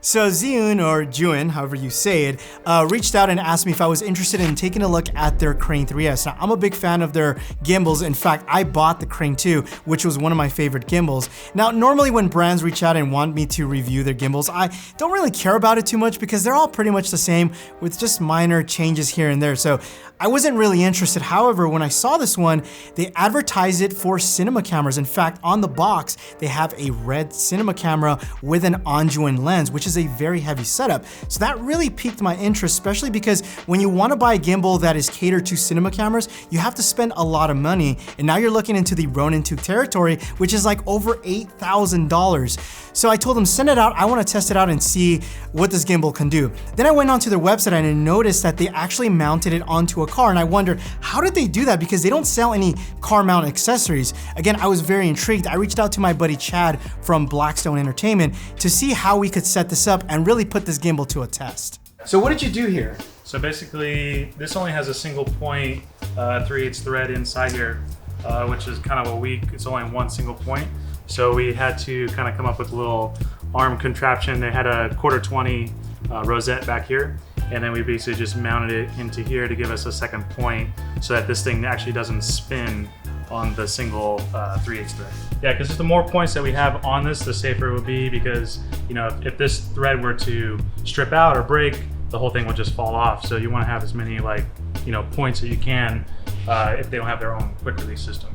So Zhiyun, or Zhiyun, however you say it, reached out and asked me if I was interested in taking a look at their Crane 3S. Now, I'm a big fan of their gimbals. In fact, I bought the Crane 2, which was one of my favorite gimbals. Now, normally when brands reach out and want me to review their gimbals, I don't really care about it too much because they're all pretty much the same with just minor changes here and there. So I wasn't really interested. However, when I saw this one, they advertised it for cinema cameras. In fact, on the box, they have a red cinema camera with an Zhiyun lens, which is a very heavy setup. So that really piqued my interest, especially because when you want to buy a gimbal that is catered to cinema cameras, you have to spend a lot of money. And now you're looking into the Ronin 2 territory, which is like over $8,000. So I told them, send it out. I want to test it out and see what this gimbal can do. Then I went onto their website and I noticed that they actually mounted it onto a car. And I wondered, how did they do that? Because they don't sell any car mount accessories. Again, I was very intrigued. I reached out to my buddy Chad from Blackstone Entertainment to see how we could set this up and really put this gimbal to a test. So what did you do here? So basically, this only has a single point 3/8 thread inside here, which is kind of a weak, it's only one single point. So we had to kind of come up with a little arm contraption. They had a 1/4-20 rosette back here, and then we basically just mounted it into here to give us a second point so that this thing actually doesn't spin on the single 3/8 thread. Yeah, because just the more points that we have on this, the safer it would be, because if this thread were to strip out or break, the whole thing would just fall off. So you want to have as many points that you can if they don't have their own quick release system.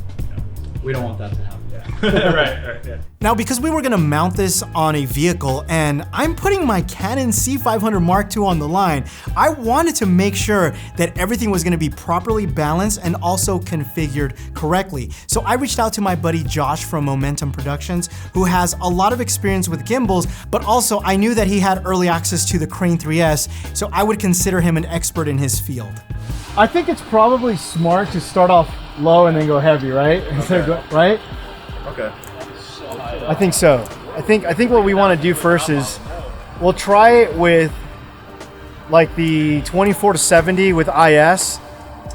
We don't want that to happen. Right, yeah. Now, because we were gonna mount this on a vehicle and I'm putting my Canon C500 Mark II on the line, I wanted to make sure that everything was gonna be properly balanced and also configured correctly. So I reached out to my buddy Josh from Momentum Productions, who has a lot of experience with gimbals, but also I knew that he had early access to the Crane 3S, so I would consider him an expert in his field. I think it's probably smart to start off low and then go heavy, right? Okay. Right? Okay. I think so. I think what we want to do first is we'll try it with like the 24-70 with IS,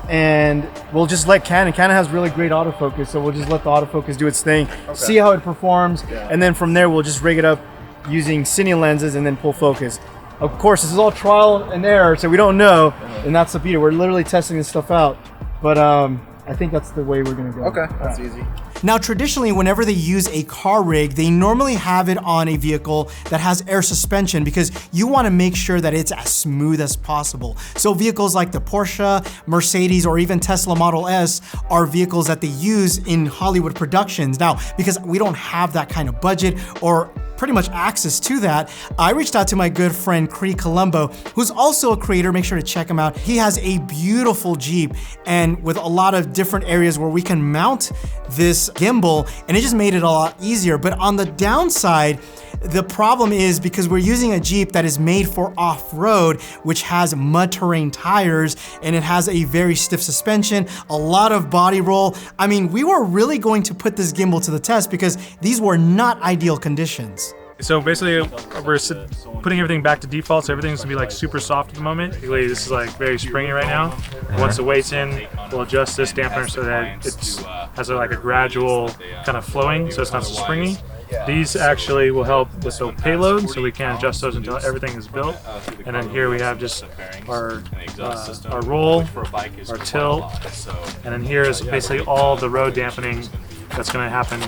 and we'll just let Canon has really great autofocus, so we'll just let the autofocus do its thing, see how it performs, and then from there we'll just rig it up using cine lenses and then pull focus. Of course, this is all trial and error, so we don't know, and that's the beauty. We're literally testing this stuff out, but I think that's the way we're gonna go. Okay, that's easy. Now, traditionally, whenever they use a car rig, they normally have it on a vehicle that has air suspension because you want to make sure that it's as smooth as possible. So vehicles like the Porsche, Mercedes, or even Tesla Model S are vehicles that they use in Hollywood productions. Now, because we don't have that kind of budget or pretty much access to that, I reached out to my good friend Cree Colombo, who's also a creator. Make sure to check him out. He has a beautiful Jeep and with a lot of different areas where we can mount this gimbal, and it just made it a lot easier. But on the downside, the problem is because we're using a Jeep that is made for off-road, which has mud terrain tires, and it has a very stiff suspension, a lot of body roll. I mean, we were really going to put this gimbal to the test because these were not ideal conditions. So basically, we're putting everything back to default, so everything's gonna be like super soft at the moment. Basically, this is like very springy right now. Once the weight's in, we'll adjust this dampener so that it has like a gradual kind of flowing, so it's not so springy. These actually will help with the payload, so we can adjust those until everything is built. And then here we have just our roll, our tilt, and then here is basically all the road dampening that's going to happen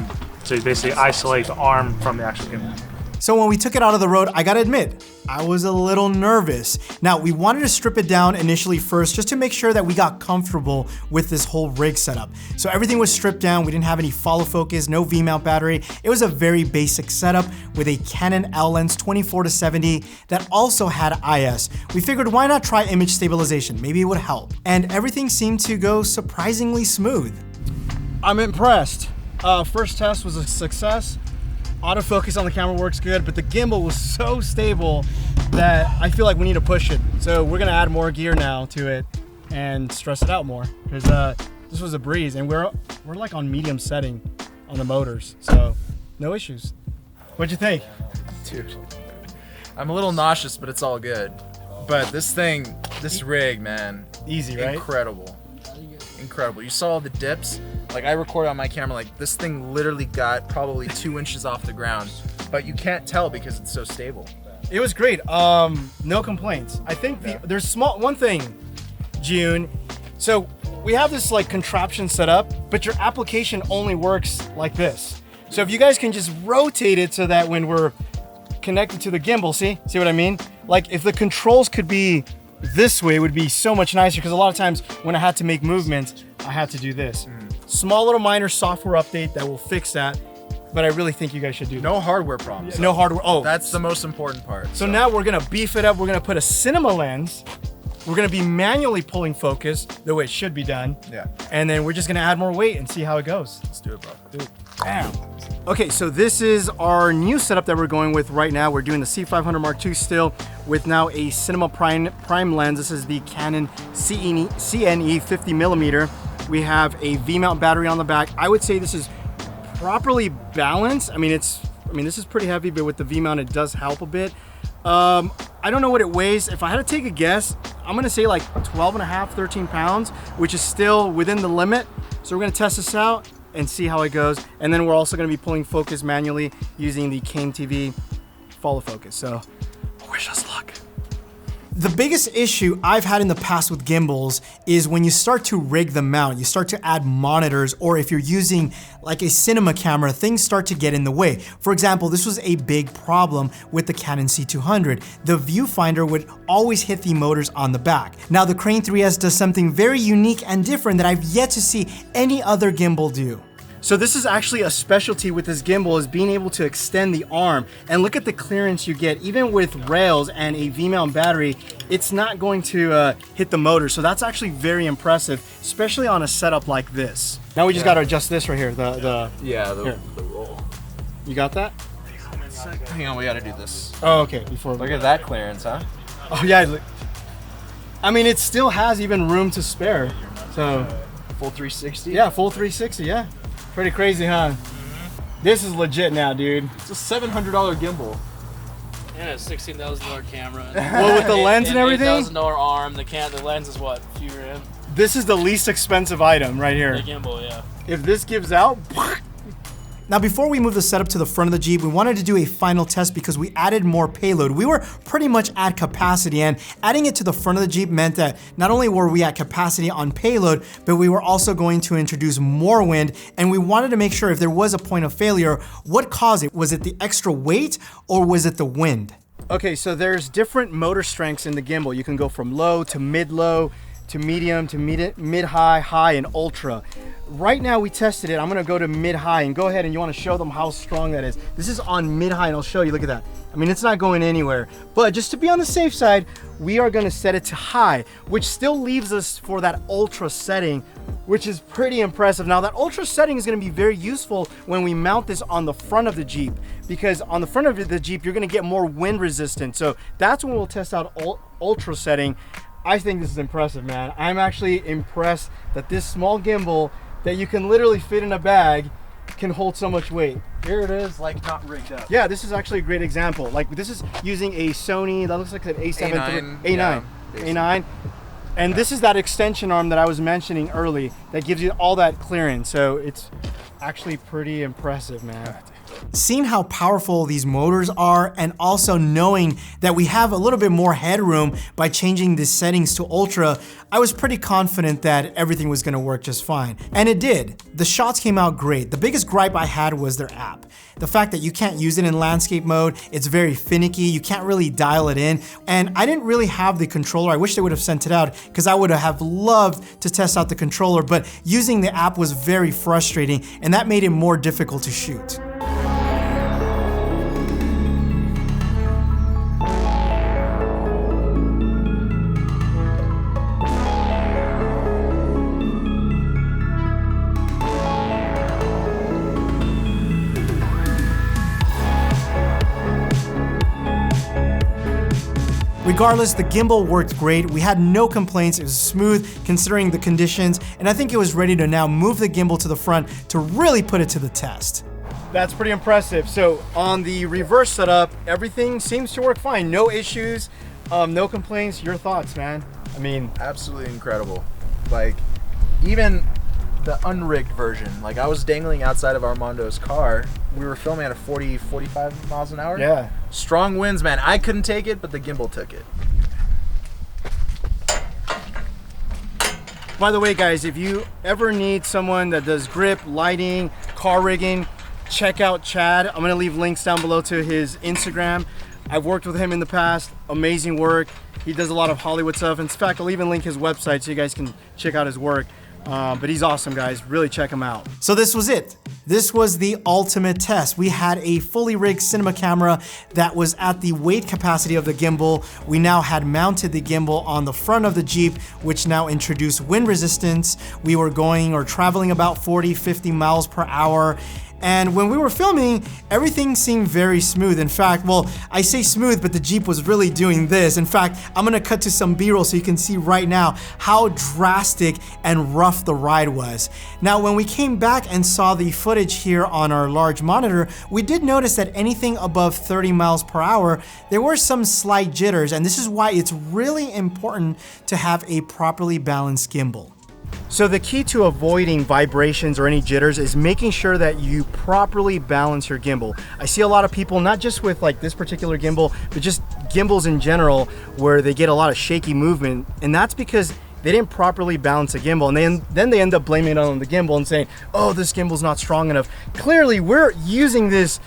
to basically isolate the arm from the actual gimbal. So when we took it out of the road, I gotta admit, I was a little nervous. Now, we wanted to strip it down initially first just to make sure that we got comfortable with this whole rig setup. So everything was stripped down. We didn't have any follow focus, no V-mount battery. It was a very basic setup with a Canon L-Lens 24-70 that also had IS. We figured why not try image stabilization? Maybe it would help. And everything seemed to go surprisingly smooth. I'm impressed. First test was a success. Autofocus on the camera works good, but the gimbal was so stable that I feel like we need to push it. So we're gonna add more gear now to it and stress it out more, because this was a breeze, and we're like on medium setting on the motors, so no issues. What'd you think? Dude, I'm a little nauseous, but it's all good. But this rig, man, Easy, right? Incredible. You saw all the dips. Like, I recorded on my camera, like, this thing literally got probably 2 inches off the ground, but you can't tell because it's so stable. It was great. No complaints. I think there's one thing, June. So we have this like contraption set up, but your application only works like this. So if you guys can just rotate it so that when we're connected to the gimbal, see what I mean? Like if the controls could be this way, it would be so much nicer, because a lot of times when I had to make movements, I had to do this. Small little minor software update that will fix that, but I really think you guys should do that. No hardware problems. No hardware. Oh, That's the most important part. so now we're gonna beef it up. We're gonna put a cinema lens. We're gonna be manually pulling focus the way it should be done. Yeah. And then we're just gonna add more weight and see how it goes. Let's do it, bro. Bam. Okay, so this is our new setup that we're going with right now. We're doing the C500 Mark II still with now a cinema prime lens. This is the Canon CNE 50mm. We have a V-mount battery on the back. I would say this is properly balanced. I mean, this is pretty heavy, but with the V-mount, it does help a bit. I don't know what it weighs. If I had to take a guess, I'm gonna say like 12 and a half, 13 pounds, which is still within the limit. So we're gonna test this out and see how it goes. And then we're also gonna be pulling focus manually using the Cane TV follow focus. So wish us luck. The biggest issue I've had in the past with gimbals is when you start to rig the mount, you start to add monitors, or if you're using like a cinema camera, things start to get in the way. For example, this was a big problem with the Canon C200. The viewfinder would always hit the motors on the back. Now the Crane 3S does something very unique and different that I've yet to see any other gimbal do. So this is actually a specialty with this gimbal, is being able to extend the arm. And look at the clearance you get. Even with rails and a V-mount battery, it's not going to hit the motor. So that's actually very impressive, especially on a setup like this. Now we just got to adjust this right here. The roll. You got that? Hang on, we gotta do this. Oh, okay. Look at that clearance, huh? Oh yeah. I mean, it still has even room to spare. So Full 360? yeah, full 360. Yeah. Pretty crazy, huh? This is legit now, dude. It's a $700 gimbal. And a $16,000 camera. Well, with the lens and everything? $8,000 arm. The lens is what? A few grand? This is the least expensive item right here. The gimbal, yeah. If this gives out, Now before we move the setup to the front of the Jeep, we wanted to do a final test because we added more payload. We were pretty much at capacity, and adding it to the front of the Jeep meant that not only were we at capacity on payload, but we were also going to introduce more wind, and we wanted to make sure if there was a point of failure, what caused it? Was it the extra weight or was it the wind? okay, so there's different motor strengths in the gimbal. You can go from low to mid-low to medium to mid-high, high, and ultra. Right now we tested it. I'm gonna go to mid-high, and go ahead, and you wanna show them how strong that is. This is on mid-high, and I'll show you, look at that. I mean, it's not going anywhere. But just to be on the safe side, we are gonna set it to high, which still leaves us for that ultra setting, which is pretty impressive. Now that ultra setting is gonna be very useful when we mount this on the front of the Jeep, because on the front of the Jeep, you're gonna get more wind resistance. So that's when we'll test out ultra setting. I think this is impressive, man. I'm actually impressed that this small gimbal that you can literally fit in a bag can hold so much weight. Here it is, like not rigged up. Yeah, this is actually a great example. Like this is using a Sony, that looks like an A7 A9, A9. yeah, A9. And this is that extension arm that I was mentioning early that gives you all that clearance. So it's actually pretty impressive, man. Seeing how powerful these motors are, and also knowing that we have a little bit more headroom by changing the settings to ultra, I was pretty confident that everything was gonna work just fine. And it did. The shots came out great. The biggest gripe I had was their app. The fact that you can't use it in landscape mode, it's very finicky, you can't really dial it in, and I didn't really have the controller. I wish they would have sent it out, because I would have loved to test out the controller, but using the app was very frustrating, and that made it more difficult to shoot. Regardless, the gimbal worked great. We had no complaints. It was smooth considering the conditions, and I think it was ready to now move the gimbal to the front to really put it to the test. That's pretty impressive. So on the reverse setup, everything seems to work fine. No issues, no complaints. Your thoughts, man? I mean, Absolutely incredible. Like, even the unrigged version. Like I was dangling outside of Armando's car. We were filming at a 40, 45 miles an hour. Yeah. Strong winds, man. I couldn't take it, but the gimbal took it. By the way, guys, if you ever need someone that does grip, lighting, car rigging, check out Chad. I'm gonna leave links down below to his Instagram. I've worked with him in the past. Amazing work. He does a lot of Hollywood stuff. In fact, I'll even link his website so you guys can check out his work. But he's awesome, guys. Really check him out. So this was it. This was the ultimate test. We had a fully rigged cinema camera that was at the weight capacity of the gimbal. We now had mounted the gimbal on the front of the Jeep, which now introduced wind resistance. We were going or traveling about 40, 50 miles per hour. And when we were filming, everything seemed very smooth. In fact, well, I say smooth, but the Jeep was really doing this. In fact, I'm gonna cut to some B-roll so you can see right now how drastic and rough the ride was. Now, when we came back and saw the footage here on our large monitor, we did notice that anything above 30 miles per hour, there were some slight jitters, and this is why it's really important to have a properly balanced gimbal. So the key to avoiding vibrations or any jitters is making sure that you properly balance your gimbal. I see a lot of people, not just with like this particular gimbal, but just gimbals in general, where they get a lot of shaky movement, and that's because they didn't properly balance the gimbal, and then they end up blaming it on the gimbal and saying, oh, this gimbal's not strong enough. Clearly, we're using this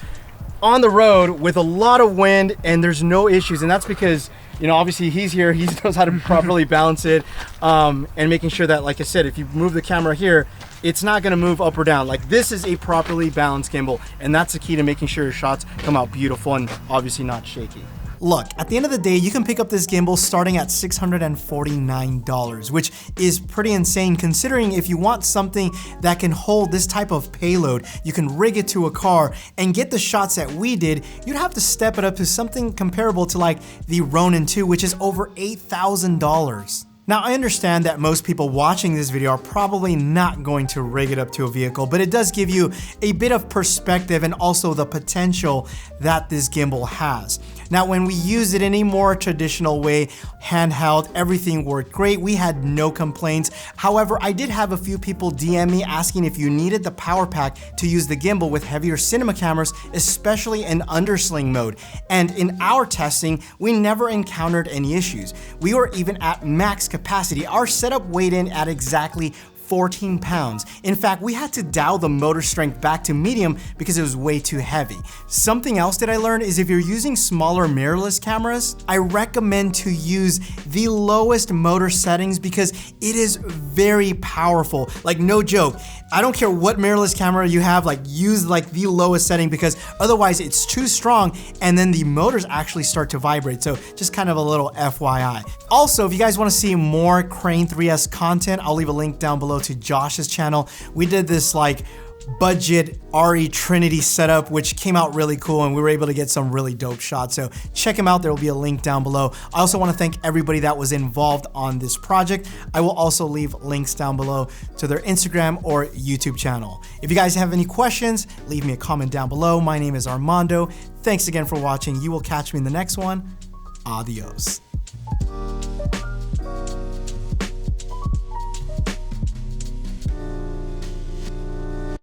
on the road with a lot of wind and there's no issues, and that's because, you know, obviously he's here, he knows how to properly balance it, and making sure that, like I said, if you move the camera here, it's not gonna move up or down. Like, this is a properly balanced gimbal, and that's the key to making sure your shots come out beautiful and obviously not shaky. Look, at the end of the day, you can pick up this gimbal starting at $649, which is pretty insane considering if you want something that can hold this type of payload, you can rig it to a car and get the shots that we did, you'd have to step it up to something comparable to like the Ronin 2, which is over $8,000. Now, I understand that most people watching this video are probably not going to rig it up to a vehicle, but it does give you a bit of perspective and also the potential that this gimbal has. Now, when we used it in a more traditional way, handheld, everything worked great. We had no complaints. However, I did have a few people DM me asking if you needed the power pack to use the gimbal with heavier cinema cameras, especially in undersling mode. And in our testing, we never encountered any issues. We were even at max capacity. Our setup weighed in at exactly 14 pounds. In fact, we had to dial the motor strength back to medium because it was way too heavy. Something else that I learned is if you're using smaller mirrorless cameras, I recommend to use the lowest motor settings because it is very powerful. Like, no joke. I don't care what mirrorless camera you have, like, use like the lowest setting because otherwise it's too strong and then the motors actually start to vibrate. So just kind of a little FYI. Also, if you guys want to see more Crane 3S content, I'll leave a link down below to Josh's channel. We did this like budget RE Trinity setup, which came out really cool and we were able to get some really dope shots. So check him out. There will be a link down below. I also want to thank everybody that was involved on this project. I will also leave links down below to their Instagram or YouTube channel. If you guys have any questions, leave me a comment down below. My name is Armando. Thanks again for watching. You will catch me in the next one. Adios.